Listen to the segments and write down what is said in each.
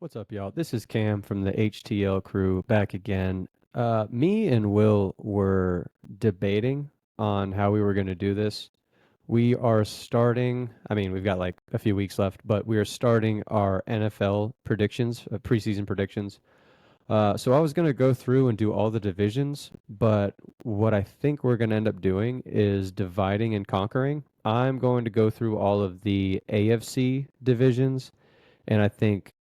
What's up, y'all? This is Cam from the HTL crew back again. Me and Will were debating on how we were going to do this. We are starting, we've got like a few weeks left, but we are starting our NFL predictions, preseason predictions. So I was going to go through and do all the divisions, but what I think we're going to end up doing is dividing and conquering. I'm going to go through all of the AFC divisions, and I think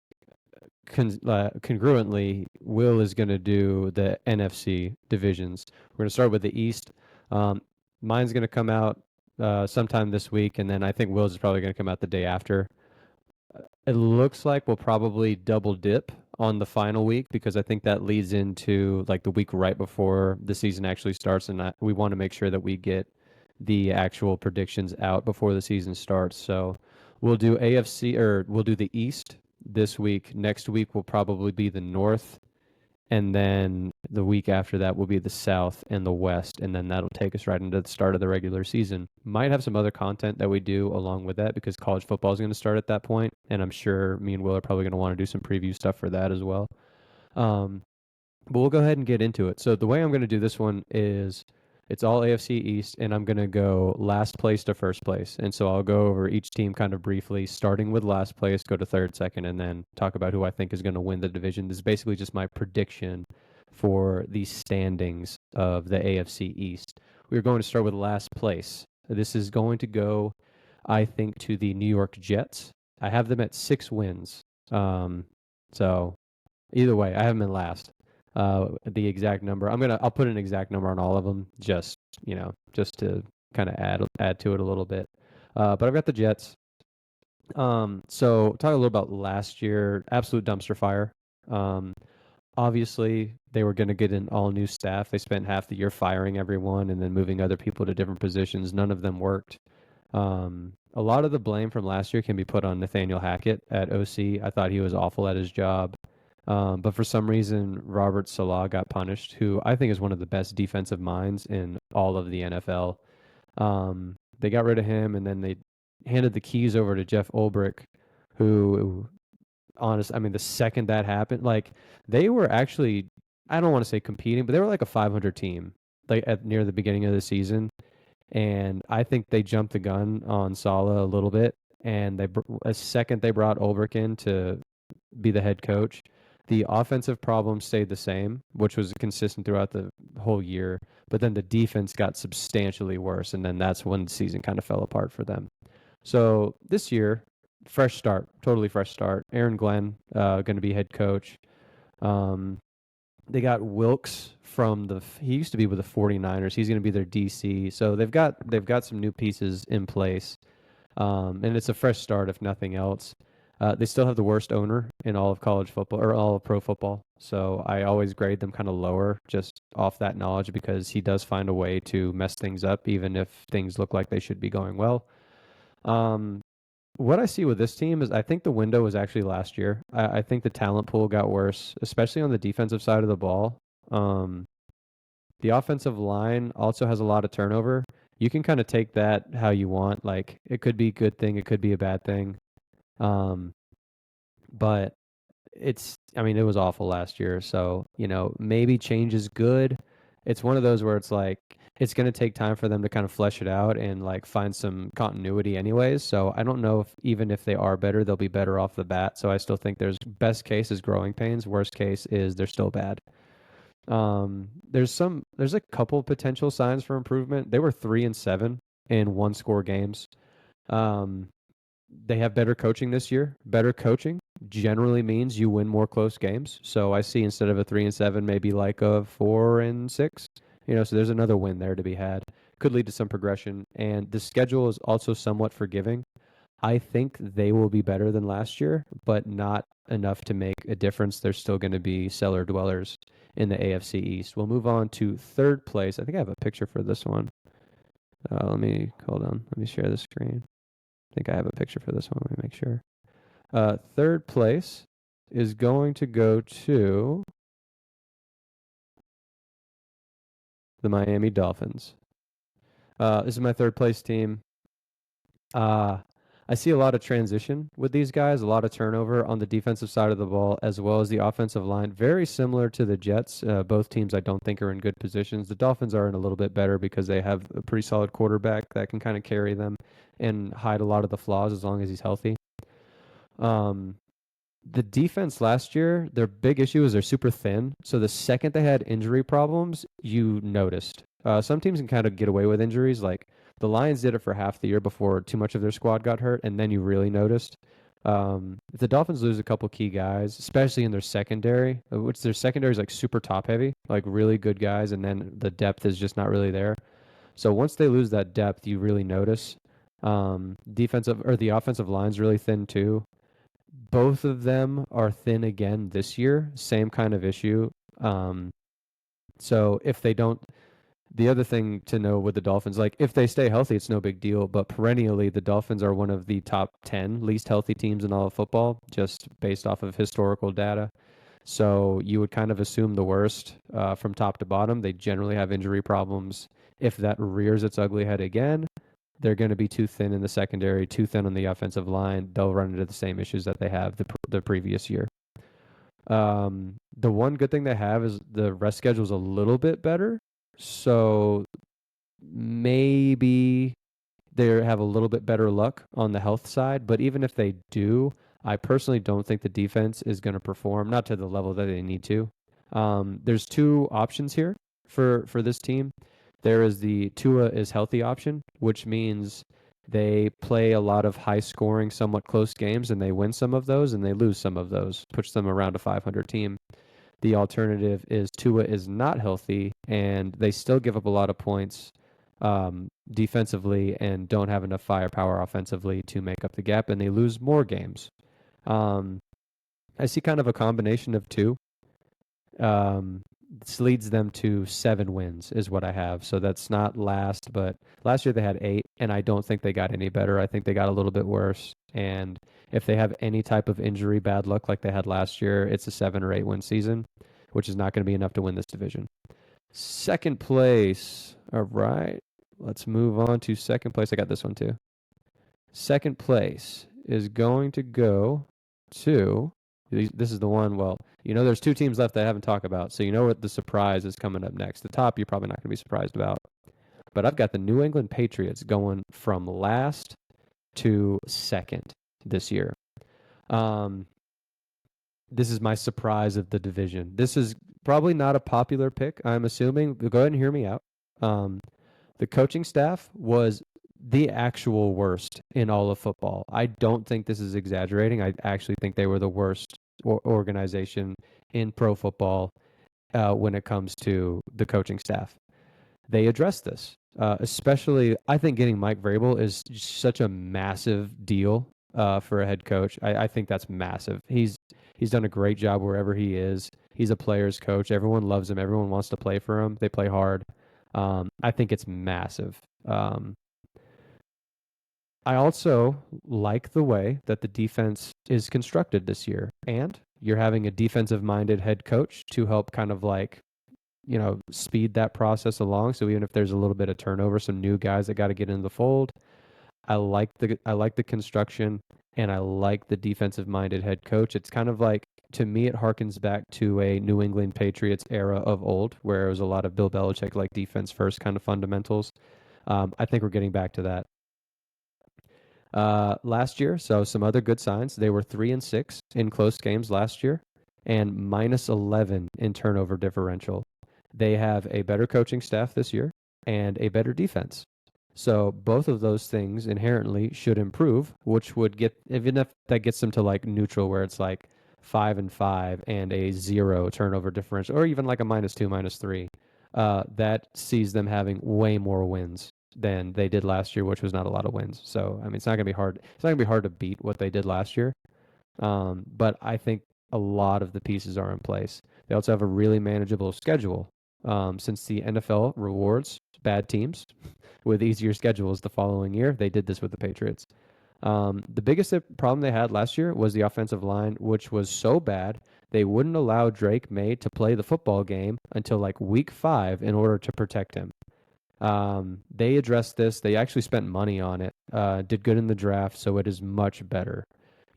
congruently, Will is going to do the NFC divisions. We're going to start with the East. Um, Mine's going to come out sometime this week, and then I think Will's is probably going to come out the day after. It looks like we'll probably double dip on the final week because I think that leads into like the week right before the season actually starts, and we want to make sure that we get the actual predictions out before the season starts. So we'll do AFC or we'll do the East this week. Next week will probably be the North, and then the week after that will be the South and the West, and then that'll take us right into the start of the regular season. Might have some other content that we do along with that because college football is going to start at that point, and I'm sure me and Will are probably going to want to do some preview stuff for that as well. Um, but we'll go ahead and get into it. So the way I'm going to do this one is it's all AFC East, and I'm going to go last place to first place. And so I'll go over each team kind of briefly, starting with last place, go to third, second, and then talk about who I think is going to win the division. This is basically just my prediction for the standings of the AFC East. We're going to start with last place. This is going to go, I think, to the New York Jets. I have them at 6 wins. So either way, I have them in last. The exact number, I'll put an exact number on all of them, just to kind of add to it a little bit. But I've got the Jets. So talk a little about last year, absolute dumpster fire. Um, Obviously they were going to get an all new staff. They spent half the year firing everyone and then moving other people to different positions. None of them worked. A lot of the blame from last year can be put on Nathaniel Hackett at OC. I thought he was awful at his job. But for some reason, Robert Salah got punished, who I think is one of the best defensive minds in all of the NFL. They got rid of him, and then they handed the keys over to Jeff Ulbrich, who, the second that happened, like they were actually, I don't want to say competing, but they were like a 500 team, like at near the beginning of the season, and I think they jumped the gun on Salah a little bit, and a second they brought Ulbrich in to be the head coach. The offensive problem stayed the same, which was consistent throughout the whole year. But then the defense got substantially worse, and then that's when the season kind of fell apart for them. So this year, fresh start, totally fresh start. Aaron Glenn going to be head coach. Um, they got Wilkes he used to be with the 49ers. He's going to be their DC. So they've got some new pieces in place. And it's a fresh start if nothing else. They still have the worst owner in all of college football or all of pro football. So I always grade them kind of lower just off that knowledge because he does find a way to mess things up even if things look like they should be going well. Um, what I see with this team is I think the window was actually last year. I think the talent pool got worse, especially on the defensive side of the ball. Um, the offensive line also has a lot of turnover. You can kind of take that how you want. Like it could be a good thing, it could be a bad thing. Um, but it was awful last year. So, maybe change is good. It's one of those where it's like, it's going to take time for them to kind of flesh it out and like find some continuity anyways. So I don't know if even if they are better, they'll be better off the bat. So I still think there's best case is growing pains. Worst case is they're still bad. There's a couple potential signs for improvement. They were 3-7 in one score games. Um, they have better coaching this year. Better coaching generally means you win more close games. So I see instead of a 3-7, maybe like a 4-6. So there's another win there to be had. Could lead to some progression. And the schedule is also somewhat forgiving. I think they will be better than last year, but not enough to make a difference. They're still going to be cellar dwellers in the AFC East. We'll move on to third place. I think I have a picture for this one. Hold on. Let me share the screen. I think I have a picture for this one. Let me make sure. Third place is going to go to the Miami Dolphins. This is my third place team. I see a lot of transition with these guys, a lot of turnover on the defensive side of the ball, as well as the offensive line. Very similar to the Jets. Both teams I don't think are in good positions. The Dolphins are in a little bit better because they have a pretty solid quarterback that can kind of carry them and hide a lot of the flaws as long as he's healthy. Um, the defense last year, their big issue is they're super thin. So the second they had injury problems, you noticed. Some teams can kind of get away with injuries. Like the Lions did it for half the year before too much of their squad got hurt, and then you really noticed. If the Dolphins lose a couple key guys, especially in their secondary, which their secondary is like super top heavy, like really good guys, and then the depth is just not really there. So once they lose that depth, you really notice. Defensive or the offensive line's really thin too. Both of them are thin again this year. Same kind of issue. Um, so if they don't, the other thing to know with the Dolphins, like if they stay healthy, it's no big deal. But perennially, the Dolphins are one of the top 10 least healthy teams in all of football, just based off of historical data. So you would kind of assume the worst from top to bottom. They generally have injury problems. If that rears its ugly head again, they're going to be too thin in the secondary, too thin on the offensive line. They'll run into the same issues that they have the previous year. The one good thing they have is the rest schedule is a little bit better. So maybe they have a little bit better luck on the health side. But even if they do, I personally don't think the defense is going to perform, not to the level that they need to. There's two options here for this team. There is the Tua is healthy option, which means they play a lot of high scoring, somewhat close games, and they win some of those and they lose some of those, puts them around a 500 team. The alternative is Tua is not healthy and they still give up a lot of points defensively and don't have enough firepower offensively to make up the gap, and they lose more games. I see kind of a combination of two. This leads them to 7 wins is what I have. So that's not last, but last year they had 8, and I don't think they got any better. I think they got a little bit worse. And if they have any type of injury bad luck like they had last year, it's a 7 or 8 win season, which is not going to be enough to win this division. Second place. All right. Let's move on to second place. I got this one too. Second place is going to go to, this is the one, well, there's 2 teams left that I haven't talked about, so you know what the surprise is coming up next. The top, you're probably not going to be surprised about. But I've got the New England Patriots going from last to second this year. This is my surprise of the division. This is probably not a popular pick, I'm assuming. But go ahead and hear me out. The coaching staff was the actual worst in all of football. I don't think this is exaggerating. I actually think they were the worst organization in pro football when it comes to the coaching staff. They addressed this, especially I think getting Mike Vrabel is such a massive deal for a head coach. I think that's massive. He's done a great job wherever he is. He's a player's coach. Everyone loves him. Everyone wants to play for him. They play hard. I think it's massive. I also like the way that the defense is constructed this year. And you're having a defensive-minded head coach to help kind of speed that process along. So even if there's a little bit of turnover, some new guys that got to get into the fold, I like the construction, and I like the defensive-minded head coach. It's kind of like, to me, it harkens back to a New England Patriots era of old, where it was a lot of Bill Belichick, like defense first kind of fundamentals. I think we're getting back to that. Last year, so some other good signs. They were 3-6 in close games last year, and -11 in turnover differential. They have a better coaching staff this year and a better defense. So both of those things inherently should improve, which would get, even if that gets them to like neutral, where it's like 5-5 and a 0 turnover differential, or even like a -2, -3. That sees them having way more wins than they did last year, which was not a lot of wins. So, I mean, it's not going to be hard. It's not going to be hard to beat what they did last year. But I think a lot of the pieces are in place. They also have a really manageable schedule. Since the NFL rewards bad teams with easier schedules the following year, they did this with the Patriots. The biggest problem they had last year was the offensive line, which was so bad they wouldn't allow Drake Maye to play the football game until like week 5 in order to protect him. They addressed this. They actually spent money on it. Did good in the draft, so it is much better.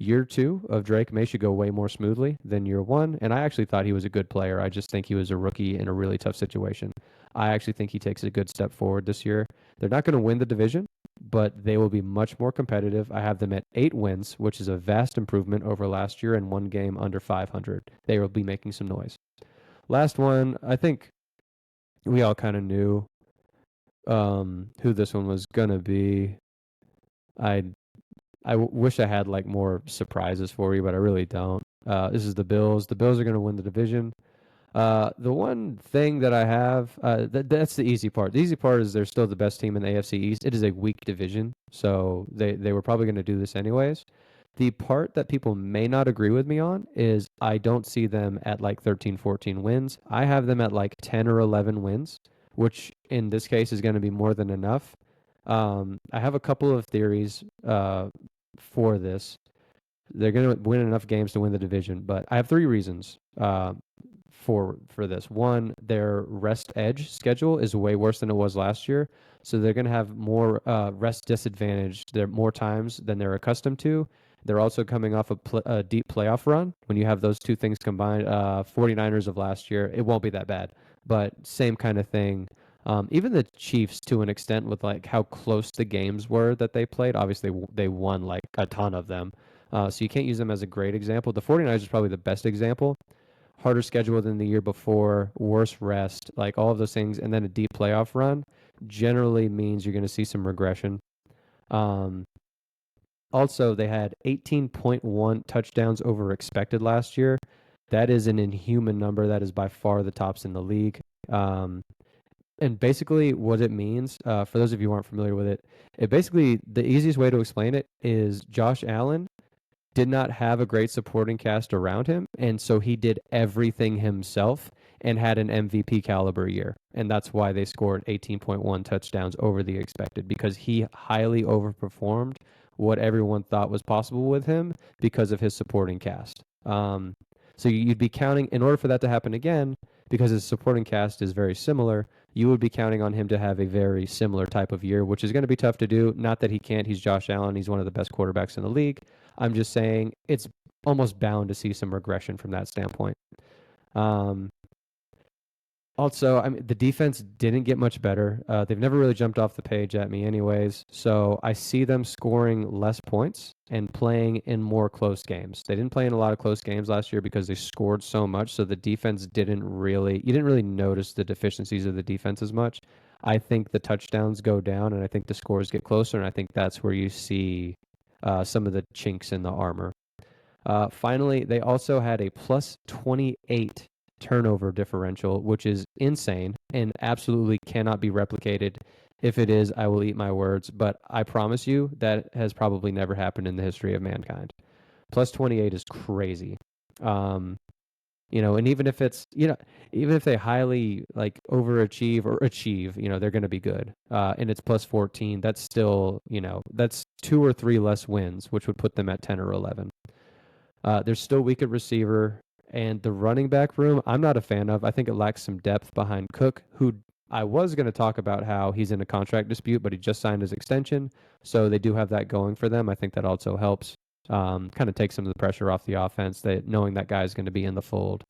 Year two of Drake May should go way more smoothly than year one, and I actually thought he was a good player. I just think he was a rookie in a really tough situation. I actually think he takes a good step forward this year. They're not going to win the division, but they will be much more competitive. I have them at 8 wins, which is a vast improvement over last year and one game under 500. They will be making some noise. Last one, I think we all kind of knew who this one was gonna be. I wish I had like more surprises for you, but I really don't. This is the Bills. The Bills are gonna win the division. The one thing that I have, that's the easy part. The easy part is they're still the best team in the AFC East. It is a weak division, so they were probably going to do this anyways. The part that people may not agree with me on is I don't see them at like 13, 14 wins. I have them at like 10 or 11 wins, which in this case is going to be more than enough. I have a couple of theories for this. They're going to win enough games to win the division, but I have three reasons for this. One, their rest edge schedule is way worse than it was last year, so they're going to have more rest disadvantage. They're more times than they're accustomed to. They're also coming off a deep playoff run. When you have those two things combined, 49ers of last year, it won't be that bad, but same kind of thing. Even the Chiefs, to an extent, with like how close the games were that they played, obviously they won like a ton of them. So you can't use them as a great example. The 49ers is probably the best example. Harder schedule than the year before, worse rest, like all of those things, and then a deep playoff run generally means you're going to see some regression. Um, Also, they had 18.1 touchdowns over expected last year. That is an inhuman number. That is by far the tops in the league. And basically, what it means, for those of you who aren't familiar with it, it basically, the easiest way to explain it is Josh Allen did not have a great supporting cast around him, and so he did everything himself and had an MVP caliber year. And that's why they scored 18.1 touchdowns over the expected, because he highly overperformed what everyone thought was possible with him because of his supporting cast. So you'd be counting, in order for that to happen again, because his supporting cast is very similar, you would be counting on him to have a very similar type of year, which is going to be tough to do. Not that he can't. He's Josh Allen. He's one of the best quarterbacks in the league. I'm just saying it's almost bound to see some regression from that standpoint. Um, Also, I mean, the defense didn't get much better. They've never really jumped off the page at me, anyways. So I see them scoring less points and playing in more close games. They didn't play in a lot of close games last year because they scored so much. So the defense you didn't really notice the deficiencies of the defense as much. I think the touchdowns go down, and I think the scores get closer, and I think that's where you see some of the chinks in the armor. Finally, they also had a plus 28 turnover differential, which is insane and absolutely cannot be replicated. If it is, I will eat my words, but I promise you that has probably never happened in the history of mankind. Plus 28 is crazy. And even if it's, even if they highly like overachieve or achieve, they're going to be good. And it's plus 14. That's still, that's 2 or 3 less wins, which would put them at 10 or 11. They're still weak at receiver, and the running back room, I'm not a fan of. I think it lacks some depth behind Cook, who I was going to talk about how he's in a contract dispute, but he just signed his extension. So they do have that going for them. I think that also helps kind of take some of the pressure off the offense, that knowing that guy is going to be in the fold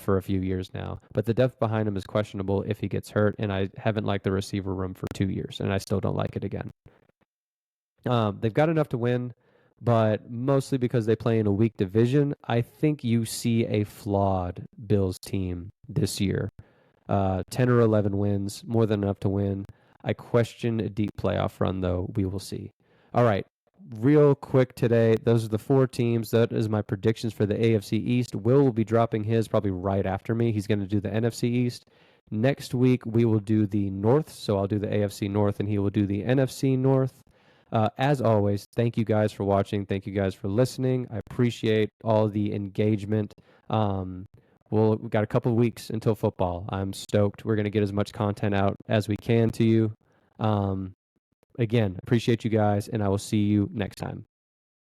for a few years now. But the depth behind him is questionable if he gets hurt, and I haven't liked the receiver room for 2 years, and I still don't like it again. They've got enough to win, but mostly because they play in a weak division. I think you see a flawed Bills team this year. 10 or 11 wins, more than enough to win. I question a deep playoff run, though. We will see. All right, real quick today, those are the 4 teams. That is my predictions for the AFC East. Will be dropping his probably right after me. He's going to do the NFC East. Next week, we will do the North, so I'll do the AFC North, and he will do the NFC North. As always, thank you guys for watching. Thank you guys for listening. I appreciate all the engagement. We've got a couple of weeks until football. I'm stoked. We're going to get as much content out as we can to you. Again, appreciate you guys, and I will see you next time.